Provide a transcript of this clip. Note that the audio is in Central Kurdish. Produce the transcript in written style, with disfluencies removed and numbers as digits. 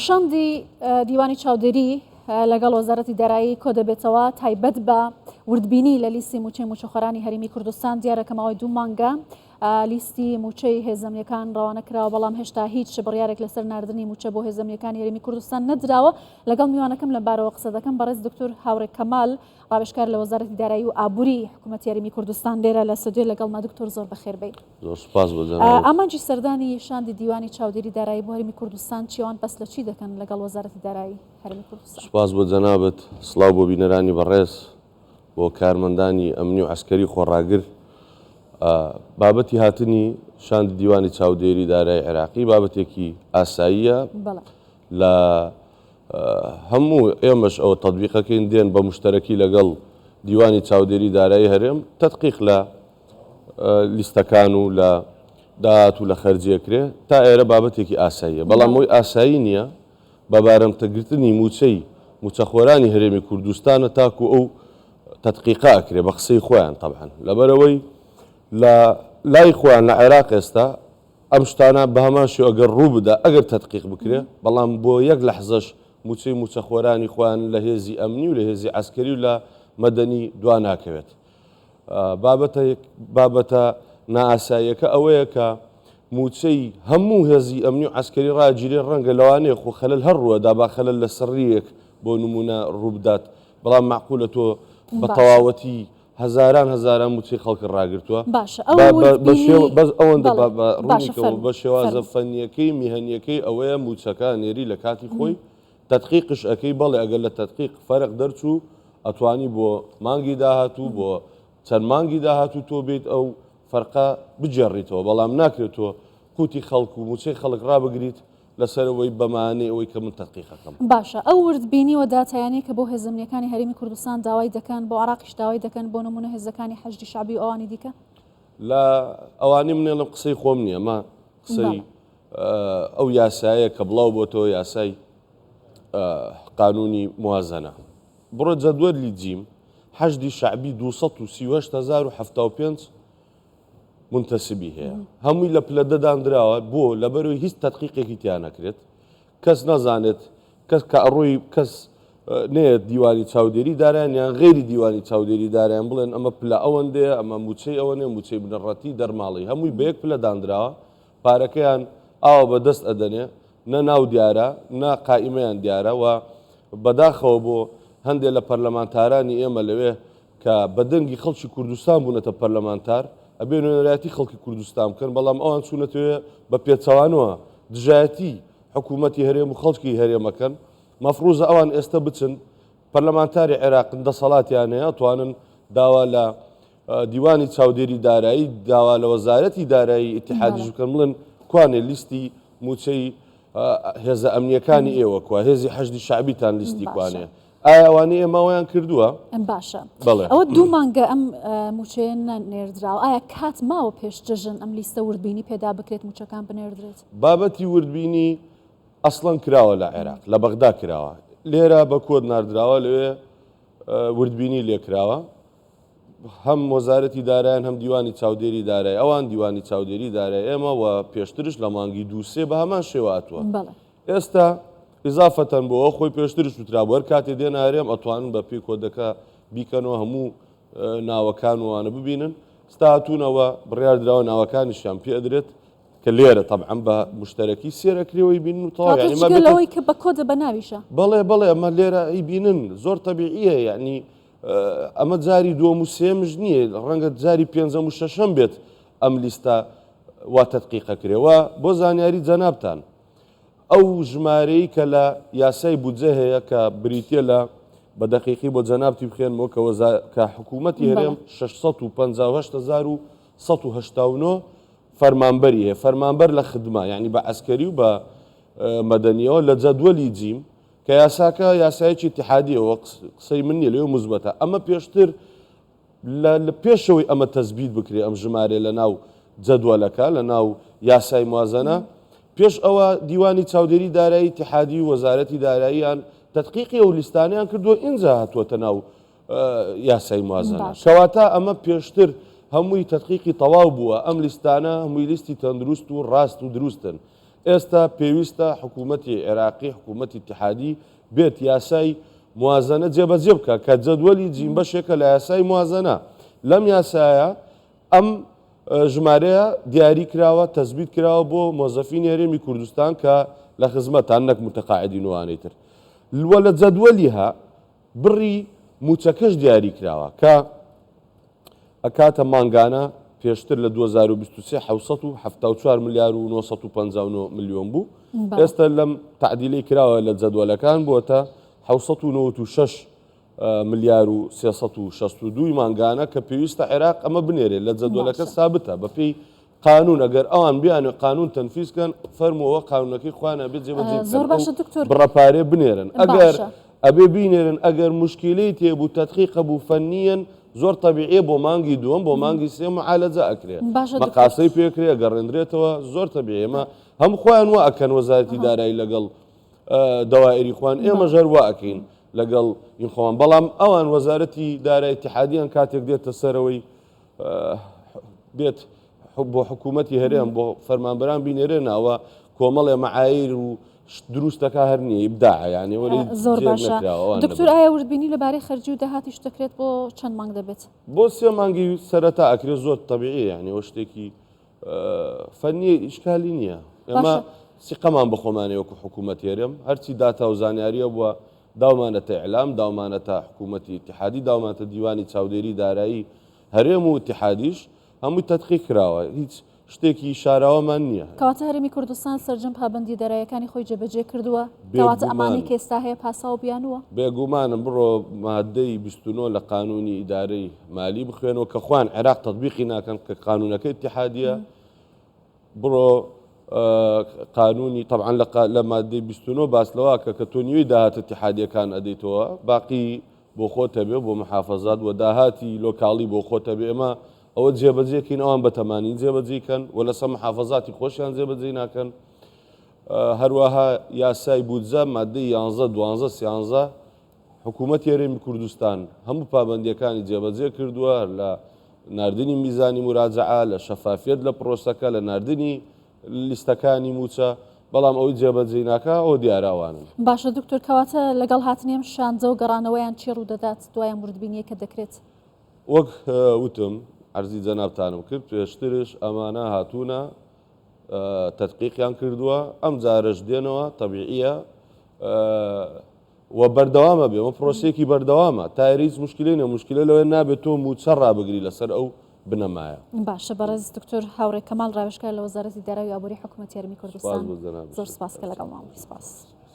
شاندی دیوانی چاودێری لەگەڵ وەزارەتی دارایی کۆ دەبێتەوە تایبەت بە وردبینی لە لیستی موچەی موچەخۆرانی هەرێمی کوردستان دیارەکە ماوەی 2 مانگە لیستی موچەی هێزەمیەکان ڕەوانە کراوە بەڵام هێشتا هیچ بڕیارێک لەسەر ناردنی موچە بۆ هێزەمیەکانی هەرێمی کوردستان نەدراوە. لەگەڵ میوانەکەم لەبارەوە قسە دەکەم بەڕێز دکتۆر هاوڕێ کەمال ڕاوێژکار لە وەزارەتی دارایی و ئابووری حکوومەتی هەرێمی کوردستان لێرە لە سودێ لەگەڵ ما. دکتۆر زۆر بەخێر بێت. ئامانجی سەردانی شاندی دیوانی چاودێری دارایی بۆ هەرێمی کوردستان چیوان پس لە چی دەکەن لەگەڵ وەزارەتی دارایی هەرێمی کوردستان؟ سوپاس بۆ جەنابەت، سڵاو بۆ بینەرانی بەڕێز، بۆ کارمەندانی ئەمنی و عسکەری خۆڕاگر. بابەتی هاتنی شاندی دیوانی چاودێری دارایی عێراقی بابەتێکی ئاساییە لە هەموو ئێمەش ئەوە تەطبیقەکەین دێن بە مشتەرەکی لەگەڵ دیوانی چاودێری دارایی هەرێم تەدقیق لە لیستەکان و لە داهات و لە خەرجیەکرێ تا ئێرە بابەتێکی ئاساییە، بەڵام ئەوی ئاسایی نییە بە بارەمتەگرتنی موچەخۆرانی هەرێمی کوردستانە تاکو ئەو تەدقیقا ئەکرێ بە قسەی خۆیان طبعاً لەبەرەوەی لە لای خۆیان لە عێراق ئێستا ئەم شتانە بە هەمان شێوە ئەگەر ڕوو بدە ئەگەر تەدقیق بکرێ بەڵام بۆ یەک لەحزەش موچەی موچەخۆرانی خۆیان لە هێزی ئەمنی و لە هێزی عسکەری و لە مەدەنی دوا ناکەوێت. بابەتە نائاساییەکە ئەوەیە کە موچەی هەموو هێزی ئەمنی و عسکەری ڕاگیرێ ڕەنگە لەوانەیە خۆ خەلەل هەر ڕووەدا با خەلەل لە سڕیەک بۆ نمونە ڕوو بدات، بەڵام معقولە تۆ بە تەواوەتی هەزاران موچەی خەڵکی ڕاگرتووە ئەوەندە ڕوونیکەوە بە شێوازە فەنیەکەی میهەنیەکەی ئەوەیە موچەکە نێری لە کاتی خۆی تەدقیقش ئەەکەی بەڵێ ئەگەر لە تەدقیق فەرق دەرچوو ئەتوانی بۆ مانگی داهاتوو بۆ چەند مانگی داهاتوو تۆ بێت ئەو فەرقە بجێڕیتەوە، بەڵام ناکرێتەوە قوتی خەڵک و موچەی خەڵک ڕابگریت لەسەرەوەی بەمانەی ئەوەی کە من تەدقیقەکەم. باشە، ئەو وردبینی و داتایانەیە کە بۆ هێزەمیەکانی هەرێمی کوردستان داوای دەکەن بۆ عێراقیش داوای دەکەن بۆ نمونە هێزەکانی حەشدی شعبی و ئەوانی دیکە لە ئەوانی منێڵم قسەی خۆم نییە، ما قسەی ئەو یاسایە کە بڵاو بۆتەوە یاسای قانونی موازنە بڕۆ جەدوەلی جیم حەشدی شعبی 238,075 منتەسبی هەیە، هەمووی لە پلەدەدانراوە بۆ لەبەرەوەی هیچ تەدقیقێکی تیان نەکرێت، کەس نەزانێت کەس کە ئەڕۆی کەس نێت دیوانی چاودێری دارایان یان غێری دیوانی چاودێری دارایان بڵێن ئەمە پلە ئەوەندەیە ئەمە موچەی ئەوەنێ موچەی بنەڕەتی دەرماڵی هەمووی بە یەک پلە دانراوە، پارەکەیان ئاوە بەدەست ئەدەنێ نە ناو دیارە نە قائیمەیان دیارە و بەداخەوە بۆ هەندێک لە پەرلەمانتارانی ئێمە لەوێ کە بەدەنگی خەڵکی کوردستان بوونەتە پەرلەمانتار ئەبێ نوێنەرایەتی خەڵکی کوردستان بکەن، بەڵام ئەوان چوونەتەوێ بە پێچەوانەوە دژایەتی حکوومەتی هەرێم و خەڵکی هەرێمەکەن. مەفروزە ئەوان ئێستا بچن پەرلەمانتاری عێراق دەسەڵاتیان هەیە توانن داوا لە دیوانی چاودێری دارایی داوا لە وەزارەتی دارایی ئیتیحادیش بکەن بڵێن کوانێ لیستی موچەی هێزە ئەمنیەکانی ئێوە کووە هێزی حەشدی شعبیتان لیستی کوانێ ئایا ئەوانەیە ئێمەوەیان کردووە؟ باشە، ئەوە 2 مانگە ئەم موچەیە نێردراوە، ئایا کات ماوە پێش جژن ئەم لیستە وردبینی پێدا بکرێت موچەکان بنێردرێت؟ بابەتی وردبینی ئەسڵەن کراوە لە عێراق لە بەغدا کراوە، لێرە بە کۆد ناردراوە لەوێ وردبینی لێکراوە، هەم وەزارەتی دارایان هەم دیوانی چاودێری دارایی ئەوان دیوانی چاودێری دارایی ئێمە و پێشترش لە مانگی 2-3 بە هەمان شێواتوە. ئێستا ئیزافەتەن بۆ ئەو خۆی پێشترش وترا بۆ هەر کاتێ دێنە هەرێم ئەتوانن بە پێی کۆدەکە بیکەنەوە هەموو ناوەکان وانە ببینن، ستا هاتوونەوە بڕیاردراوە ناوەکانیشیان پێ ئەدرێت کە لێرە طبعا بە مشتەرەکی سێرەکرێەوەی بینن و تەواوی کە بە کۆدە بە ناویشە بەڵێ ئەمە لێرە ئەی بینن زۆر تەبیعیە، یعنی ئەمە جاری دووەم و سێمش نییە، ڕەنگە جاری پێنجەم و شەشەم بێت ئەم لیستە وا تەدقیقەکرێەوە. بۆ زانیاری جەنابتان ئەو ژمارەی کە لە یاسای بودجە هەیە کە بریتە لە بە دەقیقی بۆ جەنابتی بخێنمەوە کە حکوومەتی هەرێم 658,189 فەرمانبەری هەیە، فەرمانبەر لە خدمە یعنی بە عەسکەری و بە مەدەنیەوە لە جەدوەلی جیم کە یاساکە یاسایەکی ئیتیحادیەوە قسەی من نییە لەوێ موزبەتە، ئەمە پێشتر لە پێشەوەی ئەمە تەزبیت بکرێ ئەم ژمارە لە ناو جەدوەلەکە لە ناو یاسای موازنە پێش ئەوە دیوانی چاودێری دارایی ئیتیحادی و وەزارەتی داراییان تەدقیقی ئەو لیستانیان کردووە ئینجا هاتووەتە ناو یاسای موازنە، کەواتە ئەمە پێشتر هەمووی تەدقیقی تەواو بووە، ئەم لیستانە هەمووی لیستی تەندروست و ڕاست و دروستن ئێستا پێویستە حکوومەتی عێراقی حکوومەتی اتحادی بێت یاسای موازنە جێبەجێ بکە کە جەدوەلی جیم بەشێکە لە یاسای موازنە لەم یاسایە ئەم ژمارەیە دیاری کراوە تەثبیت کراوە بۆ مۆزەفین هەرێمی کوردستان کە لە خزمەتان نەک متەقاعدین وانەی تر وە لە جەدوەلیها بڕی موچەکەش دیاری کراوە کە ئەکاتە مانگانە پێشتر لە 2023 774 ملیار و 959 میلیۆن بوو ئێستا لەم تعدیلی کراوە لە جەدوەلەکان بۆتە 796 ملیار و 362 مانگانە کە پێویستە عێراق ئەمە بنێرێت لە جەدوەلەکە سابتە بەپێی قانون ئەگەر ئەوان بیانە قانون تەنفیزکەن فەرمەوە قانونەکەی خوانە بێت جێبەجێ بڕەپارێ بنێرن ئەگەر ئەبێ بینێرن ئەگەر مشکلەی تێبوو تەدقیقە بوو فەنیەن زۆر تەبیعیە بۆ مانگی دووەم بۆ مانگی سێم معالەجە ئەکرێت مەقاسەی پێکرێ ئەگەڕێنرێتەوە زۆر تەبیعی ئێمە هەم خۆیان وا ئەکەن وەزارەتی دارایی لەگەڵ دەوائری خوان ئێمە ژەر وا ئەکەین لەگەڵ ئینخۆوان بەڵام ئەوان وەزارەتی دارایی اتحادیان کاتێک دێتە سەرەوەی بێت بۆ حکوومەتی هەرێم بۆ فەرمانبەران بینێرێنەوە کۆمەڵێ مەعایر و دروستەکە هەر نییە ئیبداع یعنی زۆر باشە دکتۆر ئایا وردبینی لەبارەی خەرجی و داهاتیش دەکرێت بۆ چەند مانگ دەبێت بۆ سێ مانگی سەرەتا ئەکرێت زۆر تەبیعی یعنی ئەوە شتێکی فەنی ئیشکالی نییە ئێمە سیقەمان بە خۆمانێ وەکو حکوومەت هێرێم هەرچی داتا و زانیاریە بووە داومانەتە ئیعلام داومانەتە حکوومەتی اتحادی داومانەتە دیوانی چاودێری دارایی هەرێم و اتحادیش هەمووی تەدقیق کراوە هیچ شتێکی شاراوەمان نییە کەواتە هەرێمی کوردستان سەرجەم پابەندی دەرایەکانی خۆی جێبەجێ کردووە کەواتە ئەمانەی کە ئێستا هەیە پاسا و بیانوە بێگومانم بڕۆ مادەی 29 لە قانونی ئیدارەی مالی بخوێنەوە کە خوان عێراق تەطبیقی ناکەن کە قانونەکەی اتحادیە بڕۆ قانونی طبعا لە مادەی 29 باسلەوە کە تۆ نیوەی داهات اتحادیەکان ئەدەیتەوە باقی بۆ خۆتە بێ بۆ محافەزات و داهاتی لۆکاڵی بۆ خۆتە بێ ئێمە ئەوە جێبەجێکین ئەوان بە تەمانی جێبەجێکەن و لەسەر محافەزاتی خۆشیان جێبەجێ ناکەن هەروەها یاسای بودجە مادەی 11 12 13 حکوومەتی هەرێمی کوردستان هەموو پابەندیەکانی جێبەجێ کردووە لە ناردنی میزانی مراجعە لە شەفافیت لە پرۆسەکە لە ناردنی لیستەکانی موچە بەڵام ئەوی جێبەجێ ناکە ئەو دیاراوانن باشە دکتۆر کەواتە لەگەڵ هاتنێم شانجە و گەڕانەوەیان چێ ڕوودەدات دوایان وردبینیەکە دەکرێت وەک وتم عەرزی جەنابتانم کرد پێشترش ئەمانە هاتوونە تەدقیقیان کردووە ئەم جارەش دێنەوە تەبیعیە و بەردەوامە بێ ئەمە پرۆسەیەکی بەردەوامە تا هیچ مشکلەی نە مشکلە لەوێ نابێت تۆ موچە ڕابگری لەسەر ئەو بنەمایە باشە بەڕێز دکتۆر هاوڕێ کەماڵ ڕاوێژکار لە وەزارەتی دارایی و ئابووری حکوومەتی هەرێمی کوردستان زۆر سپاس کە لەگەڵمان بووی سپاس